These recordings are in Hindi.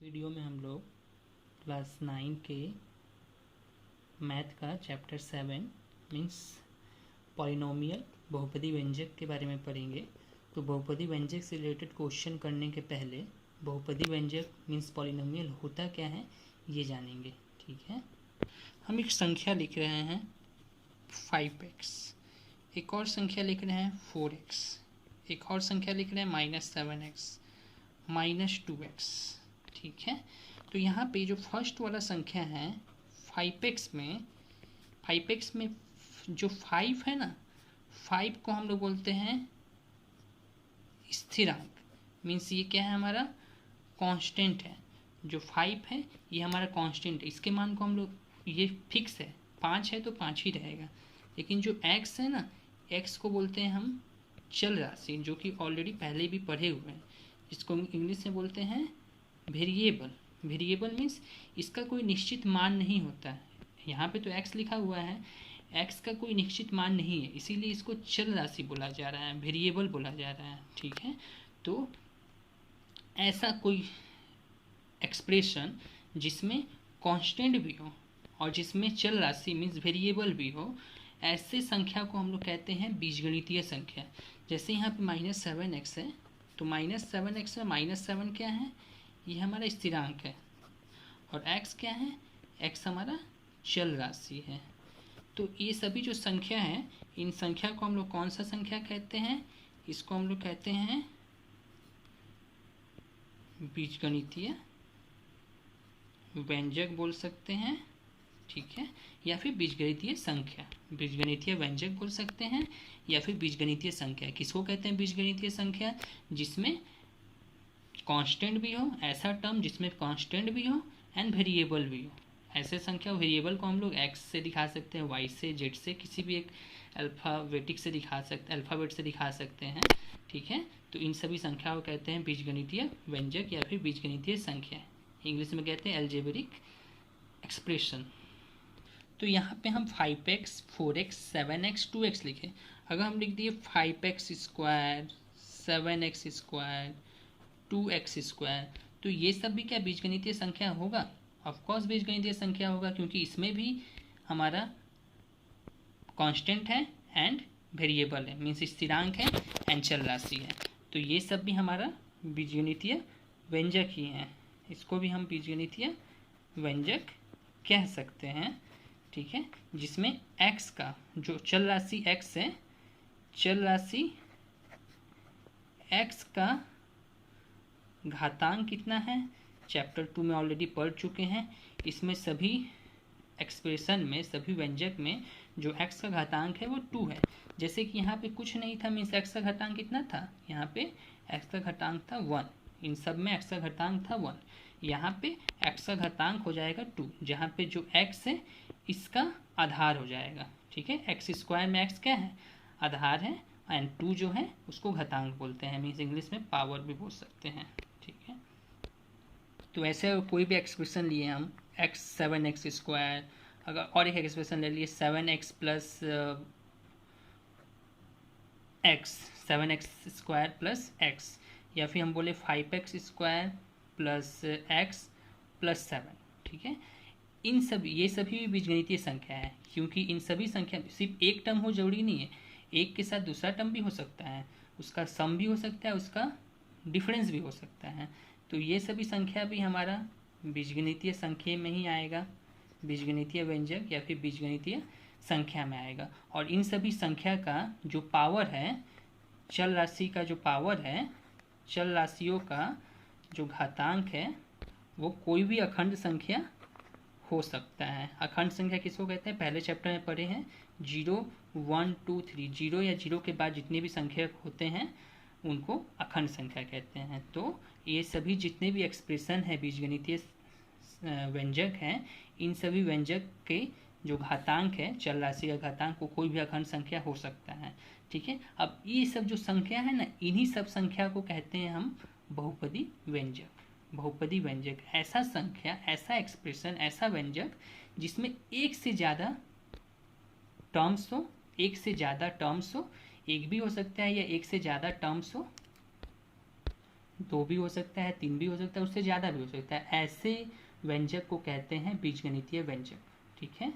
वीडियो में हम लोग क्लास 9 के मैथ का चैप्टर 7 मीन्स पॉलिनोमियल बहुपदी व्यंजक के बारे में पढ़ेंगे। तो बहुपदी व्यंजक से रिलेटेड क्वेश्चन करने के पहले बहुपदी व्यंजक मीन्स पॉलिनोमियल होता क्या है ये जानेंगे। ठीक है, हम एक संख्या लिख रहे हैं 5x, एक और संख्या लिख रहे हैं 4x, एक और संख्या लिख रहे हैं -7x, -2x। ठीक है, तो यहाँ पे जो फर्स्ट वाला संख्या है 5x में जो 5 है ना, 5 को हम लोग बोलते हैं स्थिरांक। मीन्स ये क्या है, हमारा कांस्टेंट है। जो 5 है ये हमारा कांस्टेंट है, इसके मान को हम लोग, ये फिक्स है, 5 है तो 5 ही रहेगा। लेकिन जो x है ना, x को बोलते हैं हम चल राशि, जो कि ऑलरेडी पहले भी पढ़े हुए हैं, जिसको इंग्लिश में बोलते हैं वेरिएबल। वेरिएबल मीन्स इसका कोई निश्चित मान नहीं होता है। यहाँ पे तो x लिखा हुआ है, x का कोई निश्चित मान नहीं है, इसीलिए इसको चल राशि बोला जा रहा है, वेरिएबल बोला जा रहा है। ठीक है, तो ऐसा कोई एक्सप्रेशन जिसमें कांस्टेंट भी हो और जिसमें चल राशि मीन्स वेरिएबल भी हो, ऐसे संख्या को हम लोग कहते हैं बीजगणितीय संख्या। जैसे यहाँ पे -7x है, तो -7x में -7 क्या है, ये हमारा स्थिरांक है, और x क्या है, x हमारा चल राशि है। तो ये सभी जो संख्या है, इन संख्या को हम लोग कौन सा संख्या कहते हैं, इसको हम लोग कहते हैं बीजगणितीय व्यंजक बोल सकते हैं। ठीक है, या फिर बीजगणितीय संख्या, बीजगणितीय व्यंजक बोल सकते हैं, या फिर बीजगणितीय संख्या। किसको कहते हैं बीजगणितीय संख्या, जिसमें कांस्टेंट भी हो, ऐसा टर्म जिसमें कांस्टेंट भी हो एंड वेरिएबल भी हो। ऐसे संख्या वेरिएबल को हम लोग x से दिखा सकते हैं, y से, z से, किसी भी एक अल्फ़ाबेट से दिखा सकते हैं। ठीक है, तो इन सभी संख्या को कहते हैं बीजगणितीय व्यंजक या फिर बीजगणितीय संख्या। इंग्लिश में कहते हैं एल्जेब्रिक एक्सप्रेशन। तो यहाँ पे हम 5x, 4x, 7x, 2x लिखे। अगर हम लिख दिए 5x square, 7x square, 2x square, तो ये सब भी क्या बीजगणितीय संख्या होगा? ऑफकोर्स बीजगणितीय संख्या होगा, क्योंकि इसमें भी हमारा कांस्टेंट है एंड वेरिएबल है, मीन्स स्थिरांक है एंड चल राशि है। तो ये सब भी हमारा बीजगणितीय व्यंजक ही हैं, इसको भी हम बीजगणितीय व्यंजक कह सकते हैं। ठीक है, जिसमें x का जो चल राशि x है, चल राशि x का घातांक कितना है, चैप्टर 2 में ऑलरेडी पढ़ चुके हैं। इसमें सभी एक्सप्रेशन में, सभी व्यंजक में जो x का घातांक है वो 2 है। जैसे कि यहाँ पे कुछ नहीं था, मीन्स x का घातांक कितना था, यहाँ पे x का घातांक था 1, इन सब में x का घातांक था 1। यहाँ पे x का घातांक हो जाएगा 2, जहाँ पे जो x है इसका आधार हो जाएगा। ठीक है, x स्क्वायर में x क्या है, आधार है, एंड 2 जो है उसको घातांक बोलते हैं, मीन्स इंग्लिश में पावर भी बोल सकते हैं। ठीक है, तो ऐसे कोई भी एक्सप्रेशन लिए हम x 7x स्क्वायर, अगर और एक एक्सप्रेशन ले लिए 7x plus x, 7x square plus x, या फिर हम बोले 5x square plus x plus 7। ठीक है, इन सभी, ये सभी बीजगणितीय संख्या है, क्योंकि इन सभी संख्या सिर्फ एक टर्म हो जरूरी नहीं है, एक के साथ दूसरा टर्म भी हो सकता है, उसका सम भी हो सकता है, उसका डिफरेंस भी हो सकता है। तो ये सभी संख्या भी हमारा बीजगणितीय संख्या में ही आएगा, बीजगणितीय व्यंजक या फिर बीजगणितीय संख्या में आएगा। और इन सभी संख्या का जो पावर है, चल राशि का जो पावर है, चल राशियों का जो घातांक है, वो कोई भी अखंड संख्या हो सकता है। अखंड संख्या किसको कहते हैं, पहले चैप्टर में पढ़े हैं, 0, 1, 2, 3, 0 या 0 के बाद जितने भी संख्या होते हैं उनको अखंड संख्या कहते हैं। तो ये सभी जितने भी एक्सप्रेशन है बीजगणितीय व्यंजक हैं, इन सभी व्यंजक के जो घातांक है, चल राशि का घातांक, को कोई भी अखंड संख्या हो सकता है। ठीक है, अब ये सब जो संख्या है ना, इन्हीं सब संख्या को कहते हैं हम बहुपदी व्यंजक। बहुपदी व्यंजक ऐसा संख्या, ऐसा एक्सप्रेशन, ऐसा व्यंजक जिसमें एक से ज़्यादा टर्म्स हो, एक से ज़्यादा टर्म्स हो, एक भी हो सकता है या एक से ज़्यादा टर्म्स हो, 2 भी हो सकता है, 3 भी हो सकता है, उससे ज़्यादा भी हो सकता है। ऐसे व्यंजक को कहते हैं बीजगणितीय व्यंजक। ठीक है,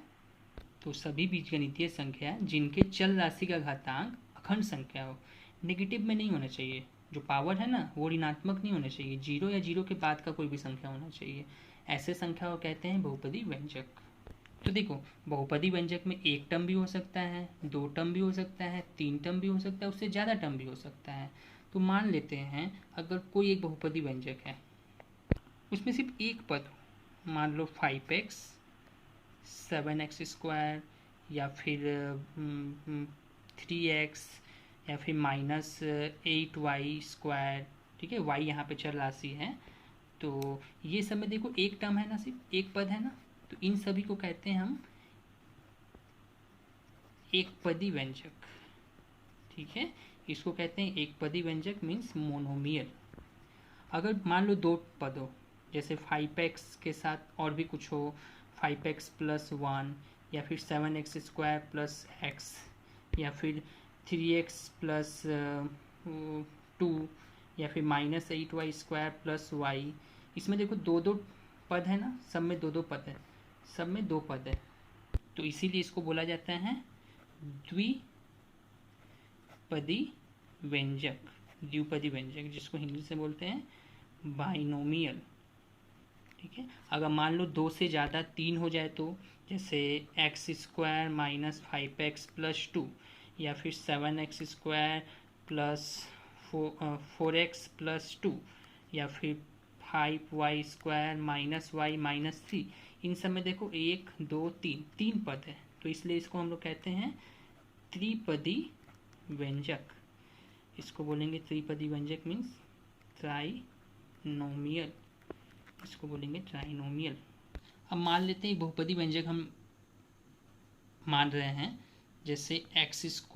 तो सभी बीजगणितीय संख्या जिनके चल राशि का घातांक अखंड संख्या हो, नेगेटिव में नहीं होना चाहिए, जो पावर है ना वो ऋणात्मक नहीं होना चाहिए, जीरो या जीरो के बाद का कोई भी संख्या होना चाहिए, ऐसे संख्या को कहते हैं बहुपदी व्यंजक। तो देखो, बहुपदी व्यंजक में एक टर्म भी हो सकता है, 2 टर्म भी हो सकता है, 3 टर्म भी हो सकता है, उससे ज़्यादा टर्म भी हो सकता है। तो मान लेते हैं अगर कोई एक बहुपदी व्यंजक है, उसमें सिर्फ एक पद हो, मान लो 5x 7x² या फिर 3x या फिर -8y²। ठीक है, y यहाँ पे चल राशि है, तो ये सब में देखो एक टर्म है ना, सिर्फ एक पद है ना, तो इन सभी को कहते हैं हम एक पदी व्यंजक। ठीक है, इसको कहते हैं एक पदी व्यंजक, मीन्स मोनोमियल। अगर मान लो 2 पद हो, जैसे 5x के साथ और भी कुछ हो, 5x + 1 या फिर 7x² + x या फिर 3x + 2 या फिर -8y² + y। इसमें देखो 2 पद है ना, सब में 2 पद है, सब में 2 पद है, तो इसीलिए इसको बोला जाता है द्विपदी व्यंजक, द्विपदी व्यंजक, जिसको हिंदी से बोलते हैं बाइनोमियल। ठीक है, अगर मान लो 2 से ज़्यादा 3 हो जाए तो, जैसे x² - 5x + 2 या फिर 7x² + 4x + 2 या फिर 5y² - y - 3, इन सब में देखो 1 2 3 3 पद है, तो इसलिए इसको हम लोग कहते हैं त्रिपदी व्यंजक। इसको बोलेंगे त्रिपदी व्यंजक, मीन्स ट्राइनोमियल, इसको बोलेंगे ट्राइनोमियल। अब मान लेते हैं बहुपदी व्यंजक हम मान रहे हैं, जैसे x² -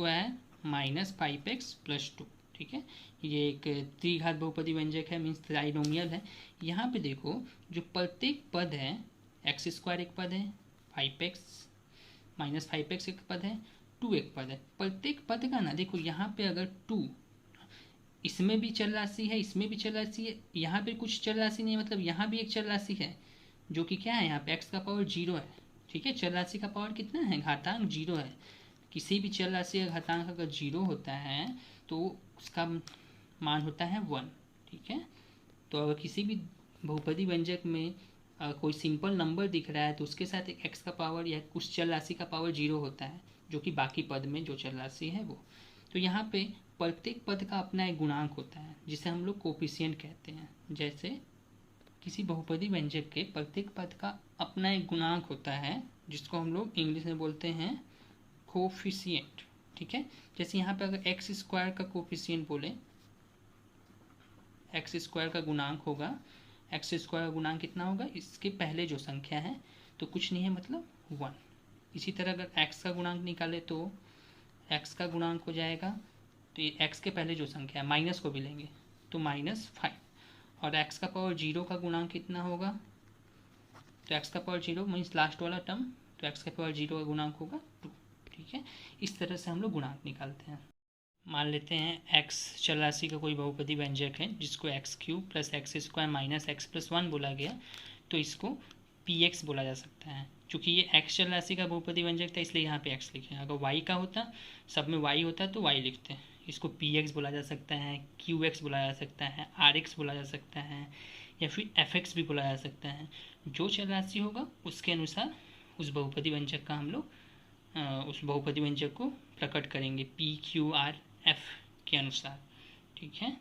5x + 2। ठीक है, ये एक त्रिघात बहुपदी व्यंजक है, मीन्स ट्राइनोमियल है। यहाँ पे देखो जो प्रत्येक पद है, x² एक पद है, 5x - 5x एक पद है, 2 एक पद है, प्रत्येक पद का ना देखो यहाँ पे अगर 2, इसमें भी चल राशि है, इसमें भी चल राशि है, यहाँ पे कुछ चल राशि नहीं है, मतलब यहाँ भी एक चल राशि है, जो कि क्या है, यहाँ पे x का पावर 0 है। ठीक है, चल राशि का पावर कितना है, घातांक 0 है। किसी भी चल राशि का घातांक अगर 0 होता है तो उसका मान होता है 1। ठीक है, तो अगर किसी भी बहुपदी व्यंजक में कोई सिंपल नंबर दिख रहा है तो उसके साथ एक x का पावर या कुछ चल राशि का पावर 0 होता है, जो कि बाकी पद में जो चल राशि है वो। तो यहाँ पे प्रत्येक पद का अपना एक गुणांक होता है, जिसे हम लोग कोफिशिएंट कहते हैं। जैसे किसी बहुपदी व्यंजक के प्रत्येक पद का अपना एक गुणांक होता है, जिसको हम लोग इंग्लिश में बोलते हैं कोफिशिएंट। ठीक है, जैसे यहाँ पे अगर x² का कोफिशिएंट बोले, x² का गुणांक होगा, x² का गुणांक कितना होगा, इसके पहले जो संख्या है, तो कुछ नहीं है मतलब 1। इसी तरह अगर x का गुणांक निकाले तो x का गुणांक हो जाएगा, तो ये x के पहले जो संख्या है, माइनस को भी लेंगे तो -5, और x का पावर 0 का गुणांक कितना होगा, तो x का पावर 0 मीन्स लास्ट वाला टर्म, तो x का पावर 0 का गुणांक होगा 2। ठीक है, इस तरह से हम लोग गुणांक निकालते हैं। मान लेते हैं x चल राशि का कोई बहुपदी व्यंजक है, जिसको x³ + x² - x + 1 बोला गया, तो इसको px बोला जा सकता है। चूँकि ये x चल राशि का बहुपदी व्यंजक था, इसलिए यहाँ पे x लिखे हैं। अगर y का होता, सब में y होता तो y लिखते हैं। इसको px बोला जा सकता है, qx बोला जा सकता है, rx बोला जा सकता है, या फिर fx भी बोला जा सकता है। जो चल राशि होगा उसके अनुसार उस बहुपदी व्यंजक का हम लोग उस बहुपदी व्यंजक को प्रकट करेंगे p q r f के अनुसार। ठीक है,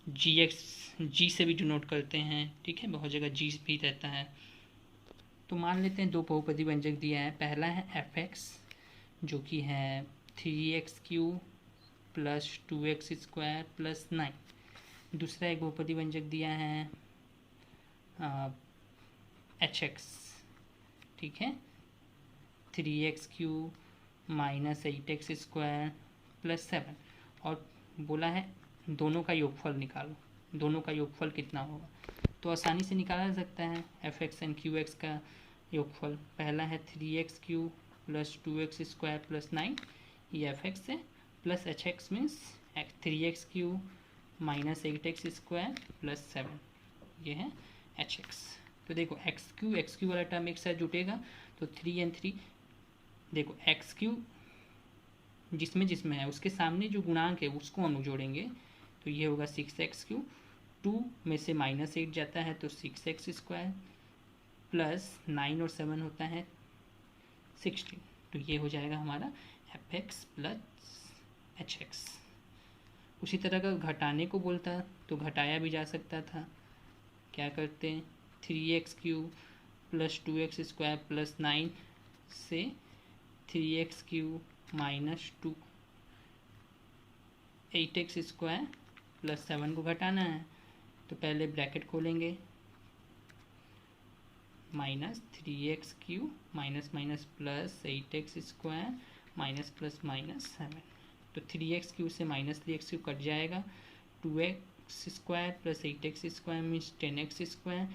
g से भी डिनोट करते हैं। ठीक है, बहुत जगह g भी रहता है। तो मान लेते हैं 2 बहुपदी व्यंजक दिया है। पहला है fx, जो कि है 3x³ + 2x² + 9। दूसरा एक बहुपदी व्यंजक दिया है hx। ठीक है, 3x³ - 8x² + 7, और बोला है दोनों का योगफल निकालो, दोनों का योगफल कितना होगा, तो आसानी से निकाला जा सकता है fx एंड qx का योगफल। पहला है 3x³ + 2x² + 9, ये fx है, plus hx means 3x³ minus 8x² plus 7, ये है hx। तो देखो एक्स क्यू वाला टर्म एक साथ जुटेगा तो 3 देखो x³ जिसमें है उसके सामने जो गुणांक है उसको हम जोड़ेंगे तो ये होगा 6x³ 2 में से -8 जाता है तो 6x² प्लस 9 और 7 होता है 16, तो ये हो जाएगा हमारा fx प्लस hx। उसी तरह का घटाने को बोलता तो घटाया भी जा सकता था, क्या करते हैं 3x³ प्लस 2x² प्लस 9 से 3x³ माइनस 2 8x² प्लस 7 को घटाना है तो पहले ब्रैकेट खोलेंगे -3x³ minus minus plus 8x² minus plus minus 7, तो 3x³ से -3x³ कट जाएगा, 2x² plus 8x² means 10x²,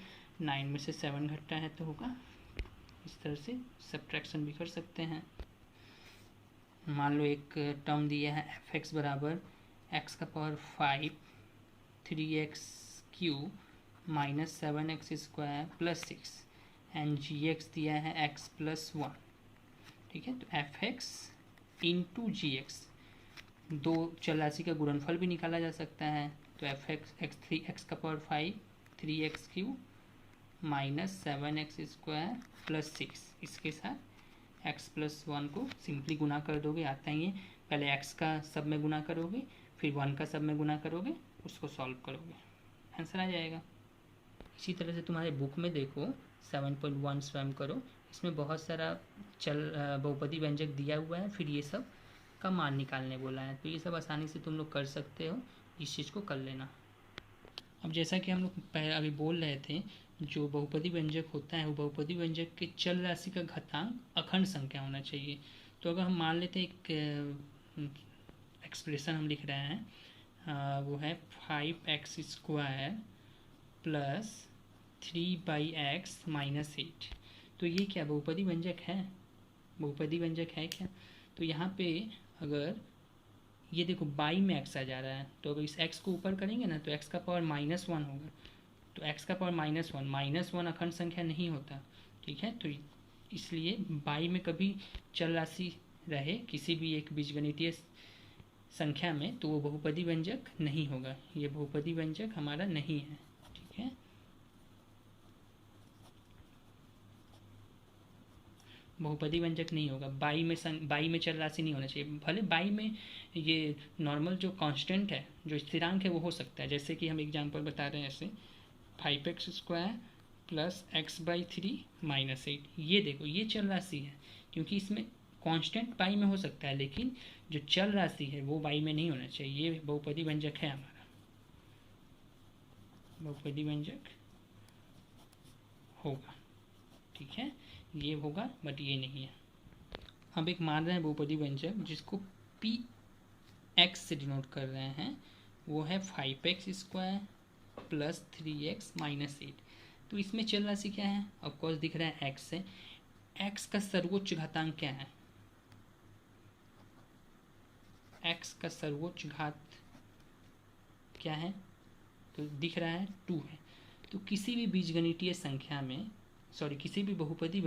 9 में से 7 घटता है तो होगा, इस तरह से सब्ट्रैक्शन भी कर सकते हैं। मान लो एक टर्म दिया है fx बराबर x⁵ 3x³ minus 7x² plus 6 and gx दिया है x प्लस 1, ठीक है। तो fx इंटू gx, दो चल राशि का गुणनफल भी निकाला जा सकता है, तो x⁵ 3x³ minus 7x² plus 6, इसके साथ x प्लस 1 को सिंपली गुना कर दोगे, आता ही है, पहले x का सब में गुना करोगे फिर 1 का सब में गुना करोगे, उसको सॉल्व करोगे, आंसर आ जाएगा। इसी तरह से तुम्हारे बुक में देखो 7.1 स्वयं करो, इसमें बहुत सारा चल बहुपदी व्यंजक दिया हुआ है, फिर ये सब का मान निकालने बोला है, तो ये सब आसानी से तुम लोग कर सकते हो, इस चीज़ को कर लेना। अब जैसा कि हम लोग पहले अभी बोल रहे थे, जो बहुपदी व्यंजक होता है वो बहुपदी व्यंजक के चल राशि का घातांक अखंड संख्या होना चाहिए। तो अगर हम मान लेते हैं एक एक्सप्रेशन हम लिख रहे हैं, वो है 5x² प्लस 3/x माइनस 8, तो ये क्या बहुपदी व्यंजक है? बहुपदी व्यंजक है क्या? तो यहाँ पे अगर ये देखो बाई में x आ जा रहा है, तो अगर इस x को ऊपर करेंगे ना तो x का पावर -1 होगा, तो x का पावर -1 अखंड संख्या नहीं होता, ठीक है। तो इसलिए बाई में कभी चल राशि रहे किसी भी एक बीजगणितीय संख्या में तो वो बहुपदी व्यंजक नहीं होगा, ये बहुपदी व्यंजक हमारा नहीं है, ठीक है। बहुपदी व्यंजक नहीं होगा, बाई में चल राशि नहीं होना चाहिए, भले बाई में ये नॉर्मल जो कांस्टेंट है, जो स्थिरांक है वो हो सकता है, जैसे कि हम एग्जांपल बता रहे हैं ऐसे 5x² प्लस x/3 माइनस 8, ये देखो ये चल राशि है, क्योंकि इसमें कांस्टेंट बाई में हो सकता है लेकिन जो चल राशि है वो बाई में नहीं होना चाहिए, ये बहुपदी व्यंजक है हमारा, बहुपदी व्यंजक होगा, ठीक है, ये होगा बट ये नहीं है। अब एक मान रहे हैं बहुपदी व्यंजक जिसको px से डिनोट कर रहे हैं, वो है 5x² प्लस 3x माइनस 8, तो इसमें चल राशि क्या है? ऑफकोर्स दिख रहा है x है, x का सर्वोच्च घातांक क्या है? x का सर्वोच्च घात क्या है? तो दिख रहा है 2 है, तो किसी भी बीजगणितीय संख्या में किसी भी बहुपदी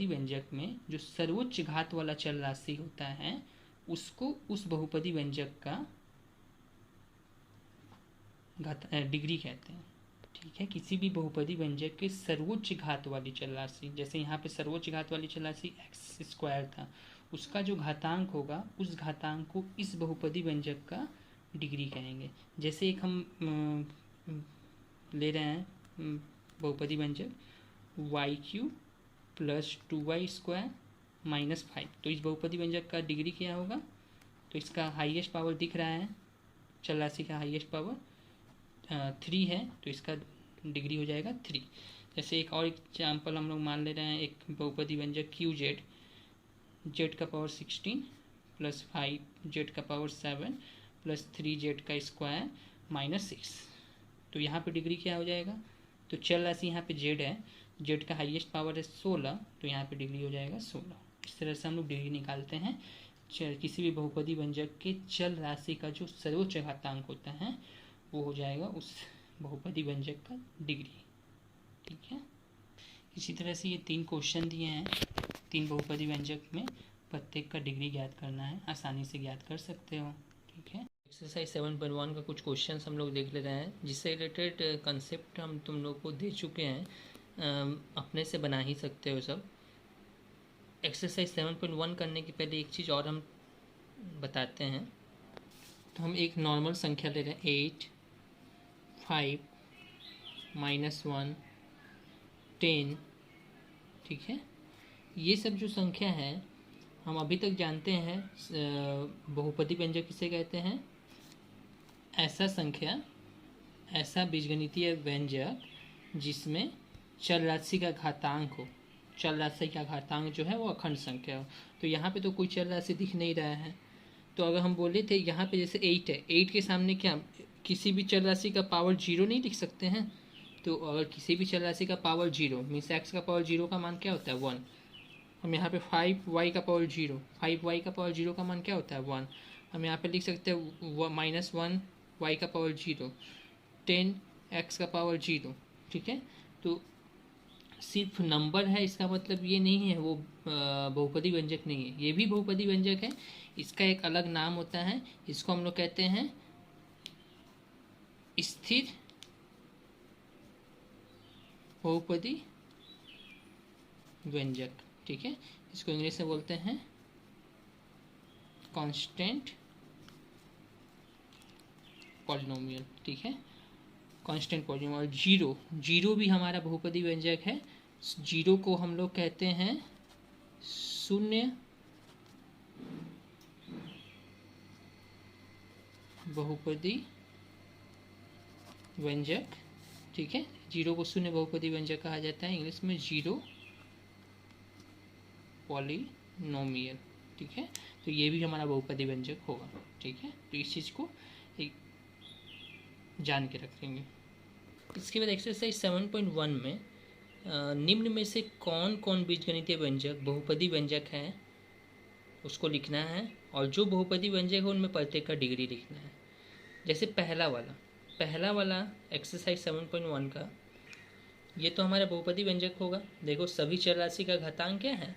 व्यंजक में जो सर्वोच्च घात वाला चल राशि होता है उसको उस बहुपदी व्यंजक का डिग्री कहते हैं, ठीक है। किसी भी बहुपदी व्यंजक के सर्वोच्च घात वाली चल राशि, जैसे यहाँ पे सर्वोच्च घात वाली चल राशि x² था, उसका जो घातांक होगा उस घातांक को इस बहुपदी व्यंजक का डिग्री कहेंगे। जैसे एक हम ले रहे हैं बहुपदी व्यंजक y³ प्लस 2y² माइनस 5, तो इस बहुपदी व्यंजक का डिग्री क्या होगा? तो इसका हाईएस्ट पावर दिख रहा है, चल राशि का हाईएस्ट पावर 3 है, तो इसका डिग्री हो जाएगा 3। जैसे एक और एग्जाम्पल हम लोग मान ले रहे हैं, एक बहुपदी व्यंजक QZ, z का पावर 16 प्लस 5z का पावर 7 प्लस 3z का स्क्वायर माइनस 6, तो यहाँ पे डिग्री क्या हो जाएगा? तो चल राशि यहाँ पे z है, z का हाईएस्ट पावर है 16, तो यहाँ पे डिग्री हो जाएगा 16। इस तरह से हम लोग डिग्री निकालते हैं किसी भी बहुपदी व्यंजक के चल राशि का जो सर्वोच्च घातांक होता है वो हो जाएगा उस बहुपदी व्यंजक का डिग्री। ठीक है, इसी तरह से ये 3 क्वेश्चन दिए हैं, 3 बहुपदी व्यंजक में प्रत्येक का डिग्री ज्ञात करना है, आसानी से ज्ञात कर सकते हो। ठीक है, एक्सरसाइज 7.1 का कुछ क्वेश्चन हम लोग देख ले रहे हैं, जिससे रिलेटेड कंसेप्ट हम तुम लोग को दे चुके हैं, अपने से बना ही सकते हो सब। एक्सरसाइज 7.1 करने के पहले एक चीज़ और हम बताते हैं। तो हम एक नॉर्मल संख्या ले रहे हैं 8, 5, -1, 10। ठीक है, ये सब जो संख्या है हम अभी तक जानते हैं बहुपदी व्यंजक किसे कहते हैं। ऐसा संख्या, ऐसा बीजगणितीय व्यंजक जिसमें चल राशि का घातांक हो, चल राशि का घातांक जो है वो अखंड संख्या हो। तो यहाँ पे तो कोई चल राशि दिख नहीं रहा है, तो अगर हम बोले थे यहाँ पे जैसे 8 है, 8 के सामने क्या किसी भी चल राशि का पावर 0 नहीं लिख सकते हैं। तो अगर किसी भी चल राशि का पावर 0 मीन्स एक्स का पावर 0 का मान क्या होता है 1। हम यहाँ पे 5y का पावर 0, 5y का पावर 0 का मान क्या होता है 1। हम यहाँ पे लिख सकते हैं -1y का पावर 0, 10x का पावर 0। ठीक है, तो सिर्फ नंबर है इसका मतलब ये नहीं है वो बहुपदी व्यंजक नहीं है, ये भी बहुपदी व्यंजक है। इसका एक अलग नाम होता है, इसको हम लोग कहते हैं स्थिर बहुपदी व्यंजक। ठीक है, इसको इंग्लिश में बोलते हैं कांस्टेंट पॉलिनोमियल। ठीक है, कांस्टेंट पॉलिनोमियल। जीरो भी हमारा बहुपदी व्यंजक है। जीरो को हम लोग कहते हैं शून्य बहुपदी व्यंजक। ठीक है, जीरो को शून्य बहुपदी व्यंजक कहा जाता है, इंग्लिश में जीरो पॉलिनोमियल। ठीक है, तो ये भी हमारा बहुपदी व्यंजक होगा। ठीक है, तो इस चीज़ को जान के रखेंगे। इसके बाद एक्सरसाइज 7.1 में निम्न में से कौन कौन बीजगणितीय व्यंजक बहुपदी व्यंजक है उसको लिखना है, और जो बहुपदी व्यंजक है उनमें प्रत्येक का डिग्री लिखना है। जैसे पहला वाला एक्सरसाइज 7.1 का, ये तो हमारा बहुपदी व्यंजक होगा। देखो सभी चर राशि का घातांक क्या है,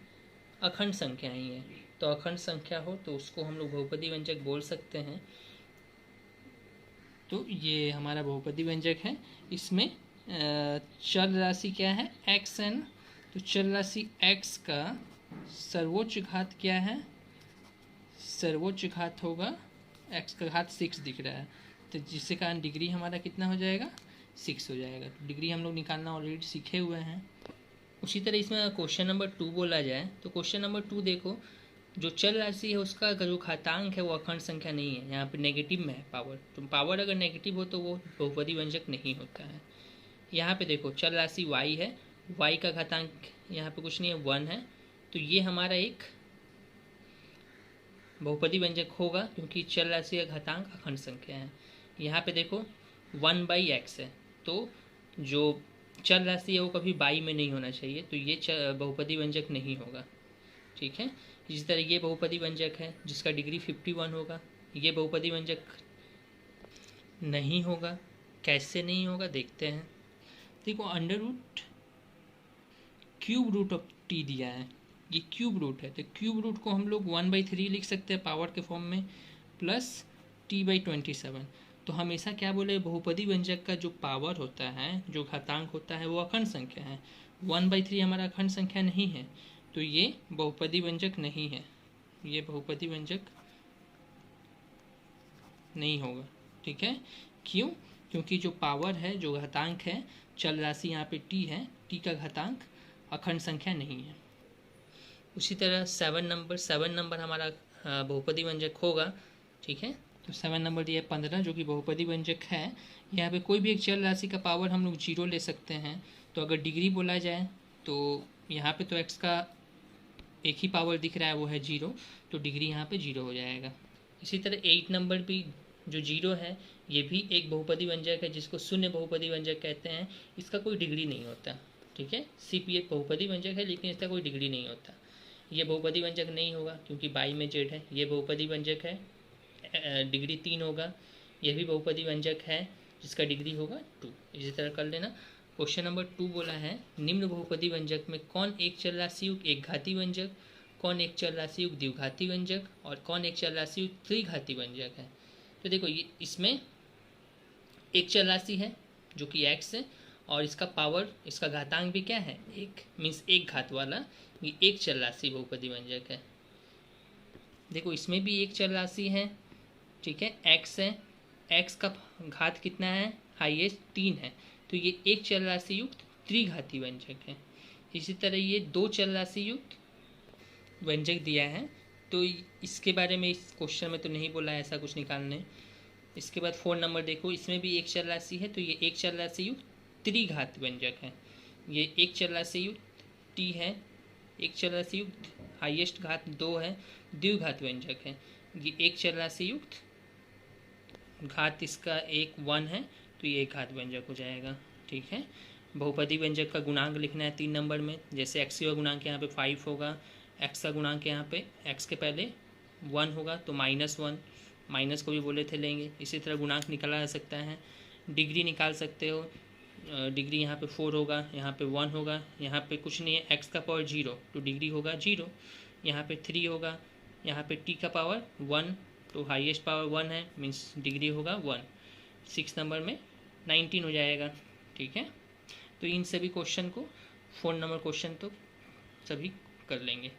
अखंड संख्या ही है, तो अखंड संख्या हो तो उसको हम लोग बहुपदी व्यंजक बोल सकते हैं। तो ये हमारा बहुपदी व्यंजक है। इसमें चर राशि क्या है, x है ना, तो चर राशि x का सर्वोच्च घात क्या है, सर्वोच्च घात होगा x का घात 6 दिख रहा है, तो जिसके कारण डिग्री हमारा कितना हो जाएगा 6 हो जाएगा। तो डिग्री हम लोग निकालना ऑलरेडी सीखे हुए हैं। उसी तरह इसमें क्वेश्चन नंबर 2 बोला जाए तो क्वेश्चन नंबर 2 देखो, जो चल राशि है उसका जो घातांक है वो अखंड संख्या नहीं है, यहाँ पे नेगेटिव में है पावर, तो पावर अगर नेगेटिव हो तो वो बहुपदी व्यंजक नहीं होता है। यहाँ पे देखो चल राशि y है, y का घातांक यहाँ पे कुछ नहीं है 1 है, तो ये हमारा एक बहुपदी व्यंजक होगा क्योंकि चल राशि का घातांक अखंड संख्या है। यहाँ पे देखो 1/x है, तो जो चल राशि है वो कभी बाई में नहीं होना चाहिए, तो ये बहुपदी व्यंजक नहीं होगा। ठीक है, इसी तरह ये बहुपदी व्यंजक है जिसका डिग्री 51 होगा, ये बहुपदी व्यंजक नहीं होगा। कैसे नहीं होगा देखते हैं। देखो under root cube root of T दिया है, ये क्यूब रूट है, तो क्यूब रूट को हम लोग 1/3 लिख सकते हैं पावर के फॉर्म में, प्लस t/27। तो हमेशा क्या बोले, बहुपदी व्यंजक का जो पावर होता है, जो घातांक होता है वो अखंड संख्या है। 1/3 हमारा अखंड संख्या नहीं है, तो ये बहुपदी व्यंजक नहीं है, ये बहुपदी व्यंजक नहीं होगा। ठीक है, क्यों, क्योंकि जो पावर है, जो घातांक है, चल राशि यहाँ पे t है, t का घातांक अखंड संख्या नहीं है। उसी तरह 7 नंबर हमारा बहुपदी व्यंजक होगा। ठीक है, तो 7 नंबर दिया 15 जो कि बहुपदी व्यंजक है। यहाँ पे कोई भी एक चल राशि का पावर हम लोग 0 ले सकते हैं, तो अगर डिग्री बोला जाए तो यहाँ पे तो x का एक ही पावर दिख रहा है वो है 0, तो डिग्री यहाँ पे 0 हो जाएगा। इसी तरह 8 नंबर भी जो 0 है, ये भी एक बहुपदी व्यंजक है जिसको शून्य बहुपदी व्यंजक कहते हैं। इसका कोई डिग्री नहीं होता। ठीक है, सिर्फ ये बहुपदी व्यंजक है लेकिन इसका कोई डिग्री नहीं होता। ये बहुपदी व्यंजक नहीं होगा क्योंकि बाई में जेड है। ये बहुपदी व्यंजक है, डिग्री 3 होगा। यह भी बहुपदी व्यंजक है जिसका डिग्री होगा 2। इसी तरह कर लेना। क्वेश्चन नंबर 2 बोला है निम्न बहुपदी व्यंजक में कौन एक चल राशि युक्त एक घाती व्यंजक, कौन एक चल राशि युक्त द्विघाती व्यंजक और कौन एक चल राशि युक्त त्रिघाती व्यंजक है। तो देखो ये इसमें एक चल राशि है जो कि x है और इसका पावर, इसका घातांक भी क्या है, एक, मीन्स एक घात वाला। ये एक चल राशि बहुपदी व्यंजक है। देखो इसमें भी एक चल राशि है, ठीक है, x है। x का घात कितना है, हाईएस्ट 3 है, तो ये एक चल राशि युक्त त्रिघाती व्यंजक है। इसी तरह ये दो चल राशि युक्त व्यंजक दिया है, तो इसके बारे में इस क्वेश्चन में तो नहीं बोला है ऐसा कुछ निकालने। इसके बाद 4 नंबर देखो, इसमें भी एक चल राशि है, तो ये एक चल राशि युक्त त्रिघात व्यंजक है। ये एक चल राशि युक्त t है, एक चल राशि युक्त हाईएस्ट घात 2 है, द्विघात व्यंजक है। ये एक चल राशि युक्त घात इसका एक 1 है, तो ये एक घात व्यंजक हो जाएगा, ठीक है। बहुपदी व्यंजक का गुणांक लिखना है 3 नंबर में। जैसे x का गुणांक यहाँ पे 5 होगा, x का गुणांक यहाँ पे x के पहले 1 होगा तो -1, माइनस को भी बोले थे लेंगे। इसी तरह गुणांक निकाला जा सकता है। डिग्री निकाल सकते हो, डिग्री यहाँ पे 4 होगा, यहाँ पे 1 होगा, यहाँ पे कुछ नहीं है, x का पावर 0 तो डिग्री होगा 0। यहाँ पे 3 होगा, यहाँ पे t का पावर 1 तो हाईएस्ट पावर 1 है, मीन्स डिग्री होगा 1। 6 नंबर में 19 हो जाएगा, ठीक है। तो इन सभी क्वेश्चन को 4 नंबर क्वेश्चन तो सभी कर लेंगे।